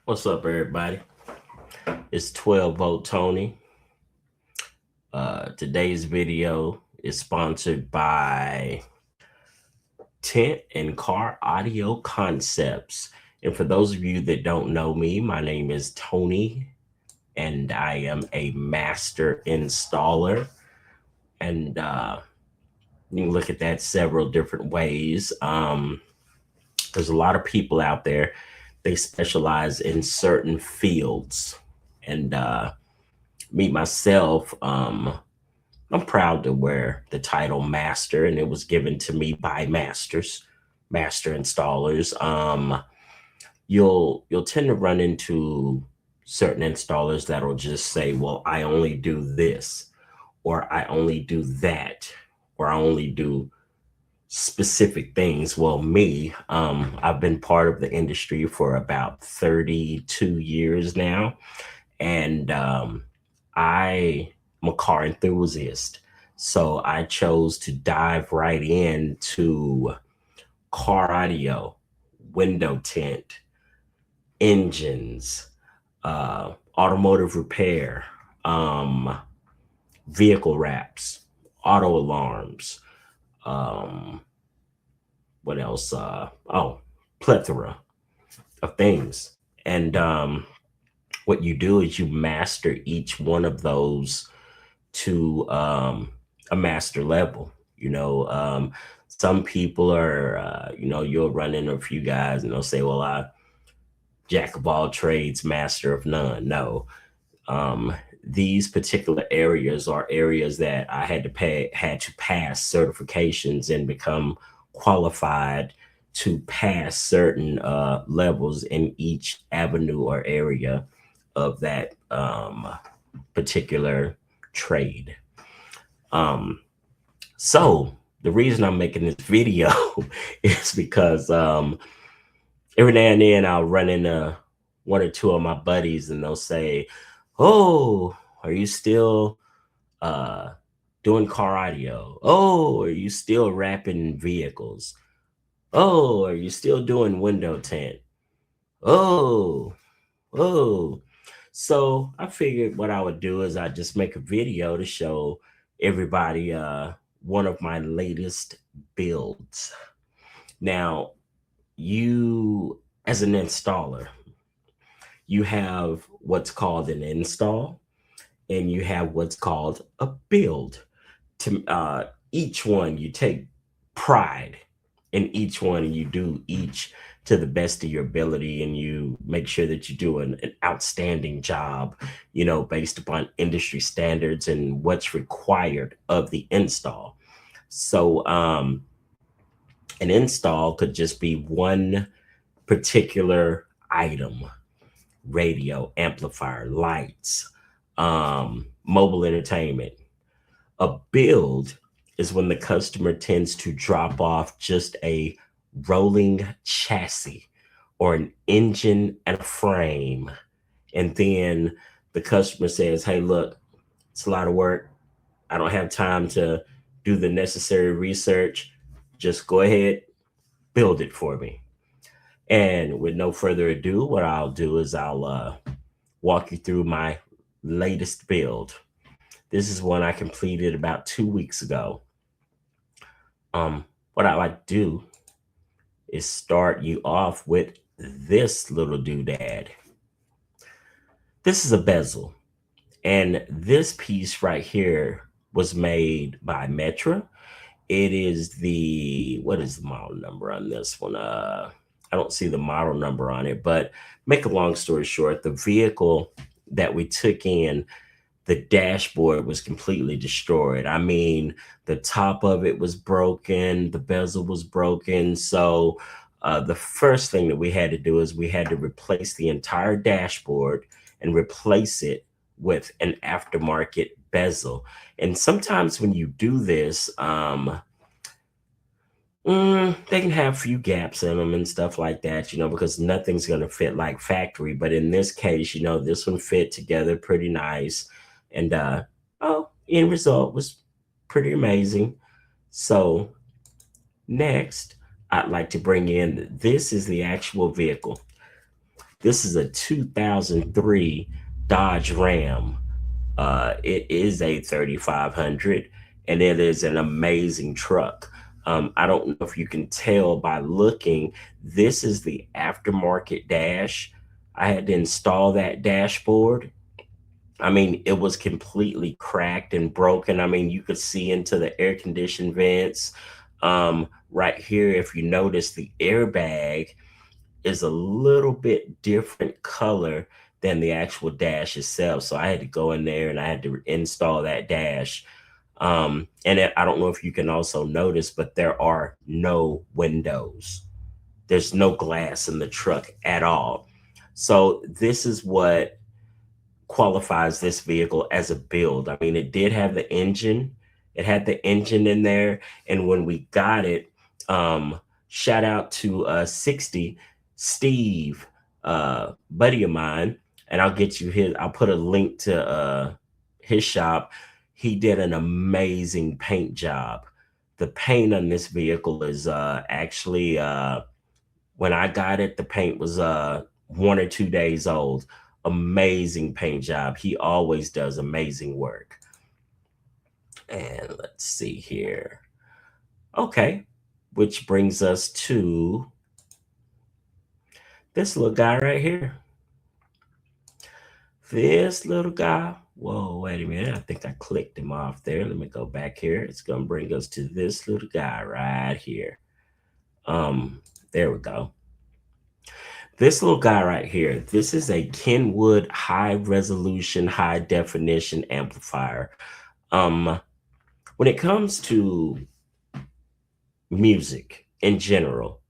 What's up, everybody? It's 12 Volt Tony. Today's video is sponsored by Tint and Car Audio Concepts. And for those of you that don't know me, my name is Tony, and I am a master installer. And you can look at that several different ways. There's a lot of people out there, they specialize in certain fields. And me, myself, I'm proud to wear the title master, and it was given to me by master installers. You'll tend to run into certain installers that'll just say, well, I only do this, or I only do that, or I only do specific things. Well, me, I've been part of the industry for about 32 years now, and I'm a car enthusiast. So I chose to dive right into car audio, window tint, engines, automotive repair, vehicle wraps, auto alarms, um, what else? Plethora of things. And what you do is you master each one of those to a master level. Some people are, you'll run into a few guys and they'll say, well, I jack of all trades, master of none. No, these particular areas are areas that I had to pass certifications and become qualified to pass certain levels in each avenue or area of that particular trade. Um, so the reason I'm making this video is because every now and then I'll run into one or two of my buddies and they'll say, "Oh, are you still uh, doing car audio? Oh, are you still wrapping vehicles? Oh, are you still doing window tint? Oh, oh." So I figured what I would do is I'd just make a video to show everybody one of my latest builds. Now, you, as an installer, you have what's called an install and you have what's called a build. To each one, you take pride in each one and you do each to the best of your ability, and you make sure that you do an outstanding job, based upon industry standards and what's required of the install. So an install could just be one particular item: radio, amplifier, lights, mobile entertainment. A build is when the customer tends to drop off just a rolling chassis or an engine and a frame. And then the customer says, hey, look, it's a lot of work. I don't have time to do the necessary research. Just go ahead, build it for me. And with no further ado, what I'll do is I'll walk you through my latest build. This is one I completed about 2 weeks ago. What I like to do is start you off with this little doodad. This is a bezel, and this piece right here was made by Metra. It is what is the model number on this one? I don't see the model number on it, but make a long story short, the vehicle that we took in, the dashboard was completely destroyed. I mean, the top of it was broken, the bezel was broken. So the first thing that we had to do is we had to replace the entire dashboard and replace it with an aftermarket bezel. And sometimes when you do this, they can have a few gaps in them and stuff like that, because nothing's going to fit like factory. But in this case, this one fit together pretty nice. And end result was pretty amazing. So next, I'd like to bring in, this is the actual vehicle. This is a 2003 Dodge Ram. It is a 3500, and it is an amazing truck. I don't know if you can tell by looking, this is the aftermarket dash. I had to install that dashboard. I mean, it was completely cracked and broken. I mean, you could see into the air conditioned vents. Right here, if you notice, the airbag is a little bit different color than the actual dash itself. So I had to go in there and I had to install that dash. I don't know if you can also notice, but there are no windows. There's no glass in the truck at all. So this is what qualifies this vehicle as a build. I mean, it did have the engine. It had the engine in there. And when we got it, shout out to 60 Steve, buddy of mine, and I'll put a link to his shop. He did an amazing paint job. The paint on this vehicle is actually when I got it, the paint was 1 or 2 days old. Amazing paint job. He always does amazing work. And let's see here. Okay, which brings us to this little guy right here. This little guy. Whoa, wait a minute. I think I clicked him off there. Let me go back here. It's going to bring us to this little guy right here. There we go. This little guy right here, this is a Kenwood high resolution, high definition amplifier. When it comes to music in general,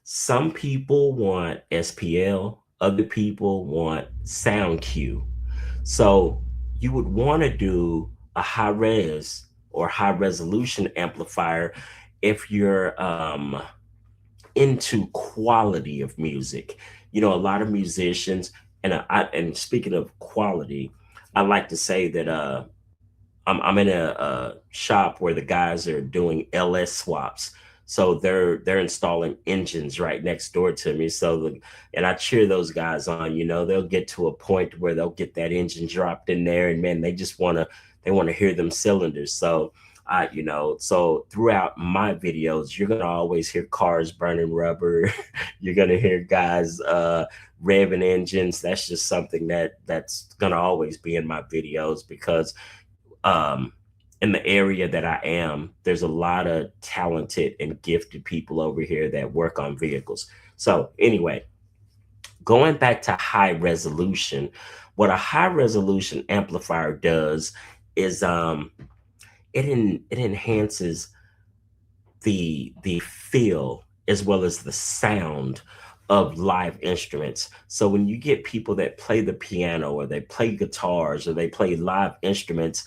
some people want SPL, other people want sound cue. So you would want to do a high res or high resolution amplifier if you're into quality of music. You know, a lot of musicians, and speaking of quality, I like to say that I'm in a shop where the guys are doing LS swaps. So they're installing engines right next door to me. And I cheer those guys on. You know, they'll get to a point where they'll get that engine dropped in there, and man, they want to hear them cylinders. So so throughout my videos, you're gonna always hear cars burning rubber. You're gonna hear guys revving engines. That's just something that's gonna always be in my videos because in the area that I am, there's a lot of talented and gifted people over here that work on vehicles. So anyway, going back to high resolution, what a high resolution amplifier does is it enhances the feel as well as the sound of live instruments. So when you get people that play the piano or they play guitars or they play live instruments,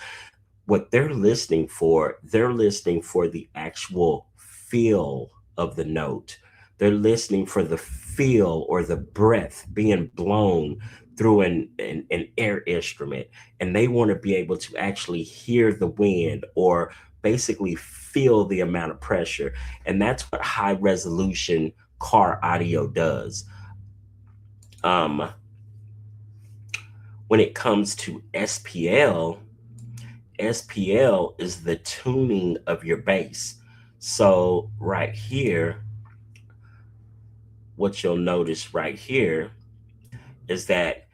what they're listening for the actual feel of the note. They're listening for the feel or the breath being blown through an air instrument. And they want to be able to actually hear the wind or basically feel the amount of pressure. And that's what high resolution car audio does. When it comes to SPL, SPL is the tuning of your bass. So right here, what you'll notice right here is that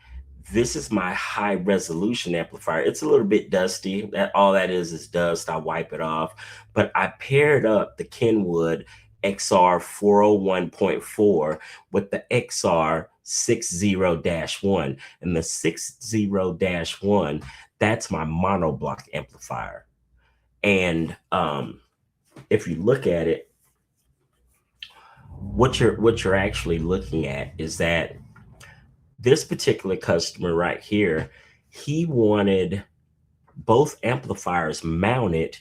this is my high resolution amplifier. It's a little bit dusty. All that is dust. I wipe it off. But I paired up the Kenwood XR 401.4 with the XR 60-1. And the 60-1, that's my monoblock amplifier. And if you look at it, what you're actually looking at is that this particular customer right here, he wanted both amplifiers mounted,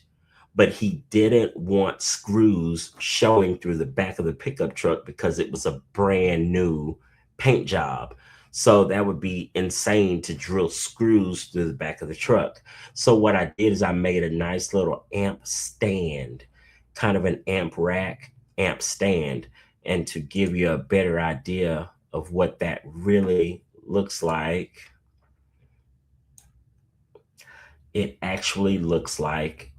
but he didn't want screws showing through the back of the pickup truck because it was a brand new paint job. So that would be insane to drill screws through the back of the truck. So what I did is I made a nice little amp stand, kind of an amp rack, amp stand. And to give you a better idea of what that really looks like, it actually looks like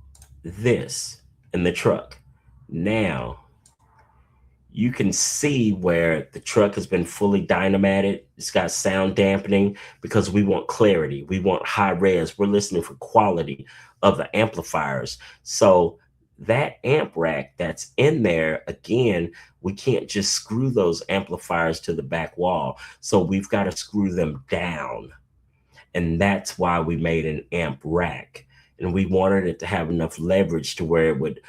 this in the truck. Now, you can see where the truck has been fully dynamated. It's got sound dampening because we want clarity. We want high res. We're listening for quality of the amplifiers. So that amp rack that's in there, again, we can't just screw those amplifiers to the back wall. So we've got to screw them down. And that's why we made an amp rack. And we wanted it to have enough leverage to where it would,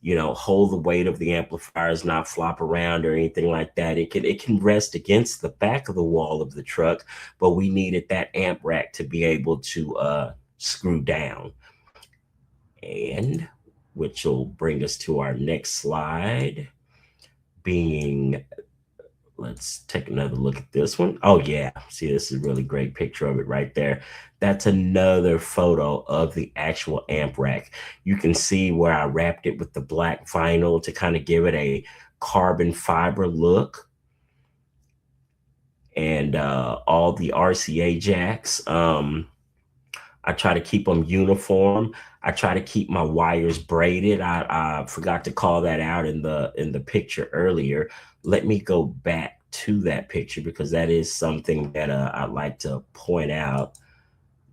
hold the weight of the amplifiers, not flop around or anything like that. It can rest against the back of the wall of the truck, but we needed that amp rack to be able to screw down. And which will bring us to our next slide, being, let's take another look at this one. Oh yeah, see, this is a really great picture of it right there. That's another photo of the actual amp rack. You can see where I wrapped it with the black vinyl to kind of give it a carbon fiber look. And all the RCA jacks, I try to keep them uniform. I try to keep my wires braided. I forgot to call that out in the picture earlier. Let me go back to that picture because that is something that I'd like to point out.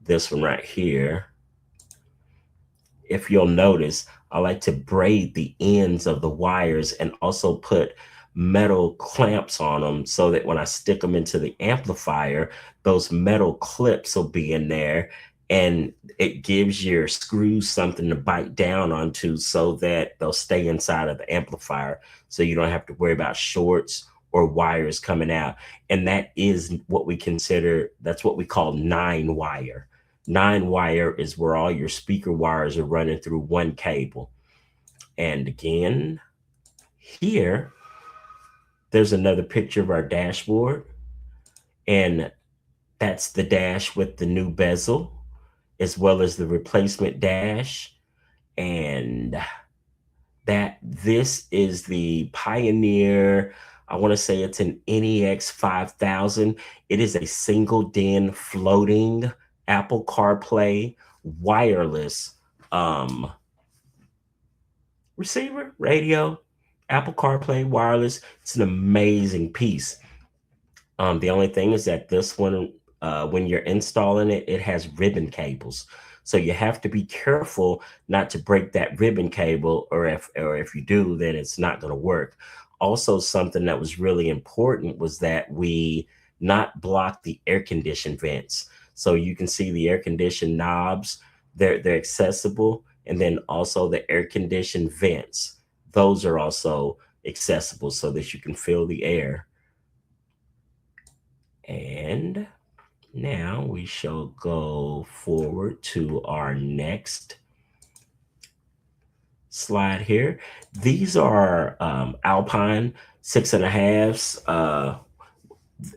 This one right here. If you'll notice, I like to braid the ends of the wires and also put metal clamps on them so that when I stick them into the amplifier, those metal clips will be in there, and it gives your screws something to bite down onto so that they'll stay inside of the amplifier, so you don't have to worry about shorts or wires coming out. And that is what we consider, that's what we call 9-wire. 9-wire is where all your speaker wires are running through one cable. And again, here, there's another picture of our dashboard. And that's the dash with the new bezel, as well as the replacement dash. And this is the Pioneer, I want to say it's an NEX 5000. It is a single DIN floating Apple CarPlay wireless receiver, radio, Apple CarPlay wireless. It's an amazing piece. The only thing is that this one, when you're installing it, it has ribbon cables. So you have to be careful not to break that ribbon cable, or if you do, then it's not going to work. Also, something that was really important was that we not block the air condition vents. So you can see the air condition knobs, they're accessible. And then also the air condition vents, those are also accessible so that you can feel the air. And now we shall go forward to our next slide here. These are Alpine 6.5s.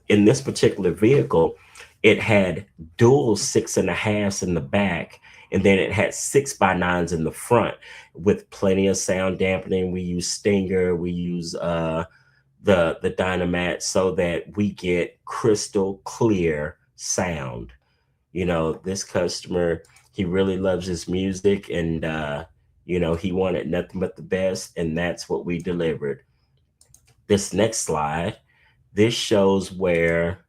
In this particular vehicle, it had dual 6.5s in the back, and then it had 6x9s in the front with plenty of sound dampening. We use Stinger, we use the Dynamat so that we get crystal clear sound. This customer, he really loves his music, and he wanted nothing but the best, and that's what we delivered. This next slide, this shows where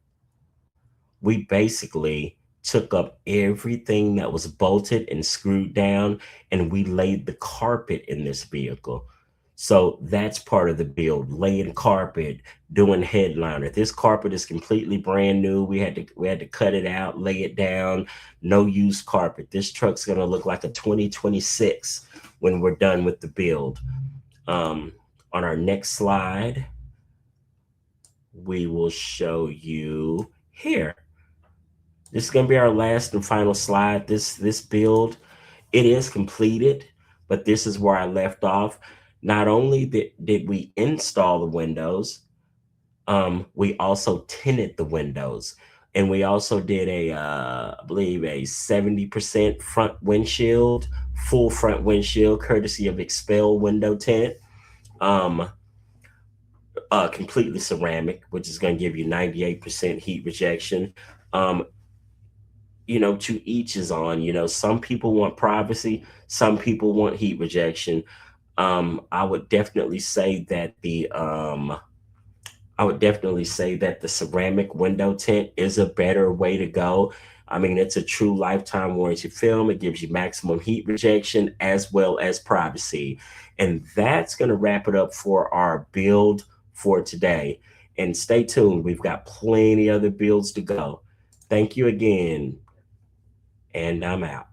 we basically took up everything that was bolted and screwed down, and we laid the carpet in this vehicle. So that's part of the build, laying carpet, doing headliner. This carpet is completely brand new. We had to cut it out, lay it down, no used carpet. This truck's gonna look like a 2026 when we're done with the build. On our next slide, we will show you here. This is gonna be our last and final slide. This build, it is completed, but this is where I left off. Not only did we install the windows, we also tinted the windows, and we also did I believe a 70% front windshield, full front windshield, courtesy of Expel window tint. completely ceramic, which is going to give you 98% heat rejection. Um, to each is on. Some people want privacy, some people want heat rejection. I would definitely say that the ceramic window tint is a better way to go. I mean, it's a true lifetime warranty film. It gives you maximum heat rejection as well as privacy. And that's going to wrap it up for our build for today. And stay tuned. We've got plenty other builds to go. Thank you again. And I'm out.